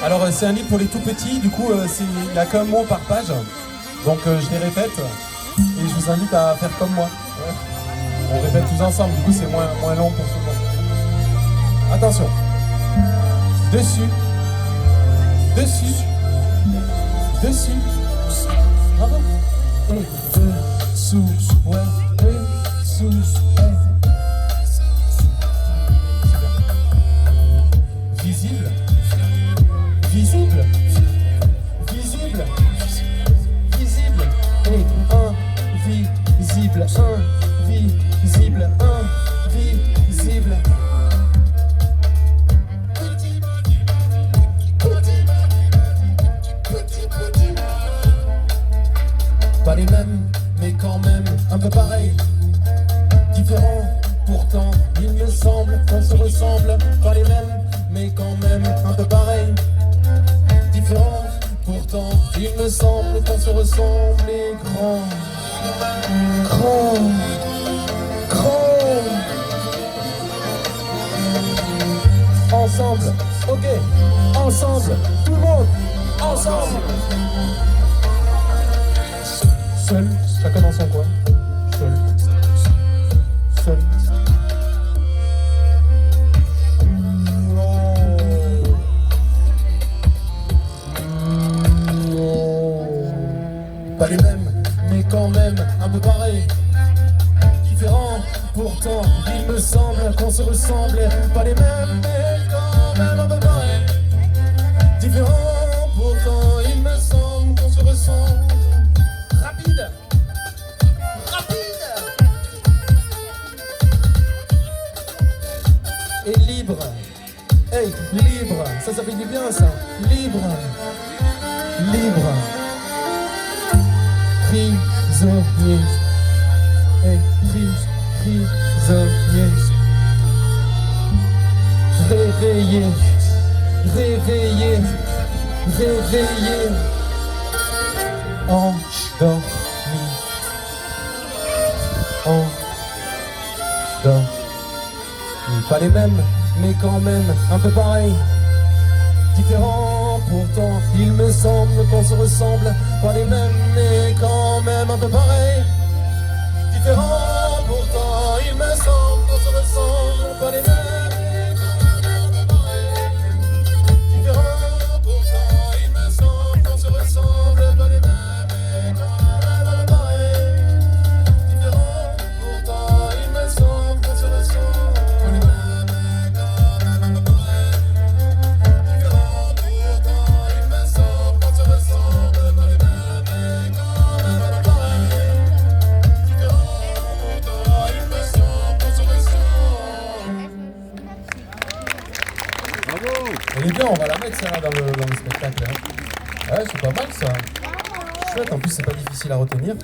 Alors c'est un livre pour les tout petits, du coup il n'y a qu'un mot par page, donc je les répète et je vous invite à faire comme moi. Ouais. On répète tous ensemble, du coup c'est moins long pour tout le monde. Attention. Dessus, dessus, dessus, bravo. Et dessous, ouais, dessous, ouais. Visible. Visible, visible, visible, et invisible, invisible, invisible. Pas les mêmes, mais quand même un peu pareil. Différents, pourtant il me semble qu'on se ressemble. Pas les mêmes, mais quand même un peu pareil. Différents, pourtant il me semble qu'on se ressemble. Et grand, grand, grand. Ensemble, ok, ensemble, tout le monde, ensemble. Seul, chacun dans son coin. Seul, seul. Pas les mêmes, mais quand même un peu pareil. Différents, pourtant il me semble qu'on se ressemble. Pas les mêmes, mais quand même un peu pareil. Différents, pourtant il me semble qu'on se ressemble. Rapide, rapide. Et libre. Hey, libre, ça fait du bien ça. Libre, libre. Prisonnier, hey, prisonnier. Réveillé, réveillé, réveillé. Endormi, endormi. Pas les mêmes, mais quand même un peu pareil. Différents, pourtant il me semble qu'on se ressemble. Pas les mêmes, mais quand même un peu pareil. Différents, pourtant il me semble qu'on se ressemble. Pas les mêmes, mais quand même un peu pareil. Différents, pourtant il me semble qu'on se ressemble. Pas les mêmes, mais quand même un peu pareil. Différents, pourtant il me semble qu'on se ressemble. Pas les mêmes, mais quand même un peu pareil. Elle est bien, on va la mettre ça dans le spectacle. Hein. Ouais, c'est pas mal ça. Chouette, en plus c'est pas difficile à retenir.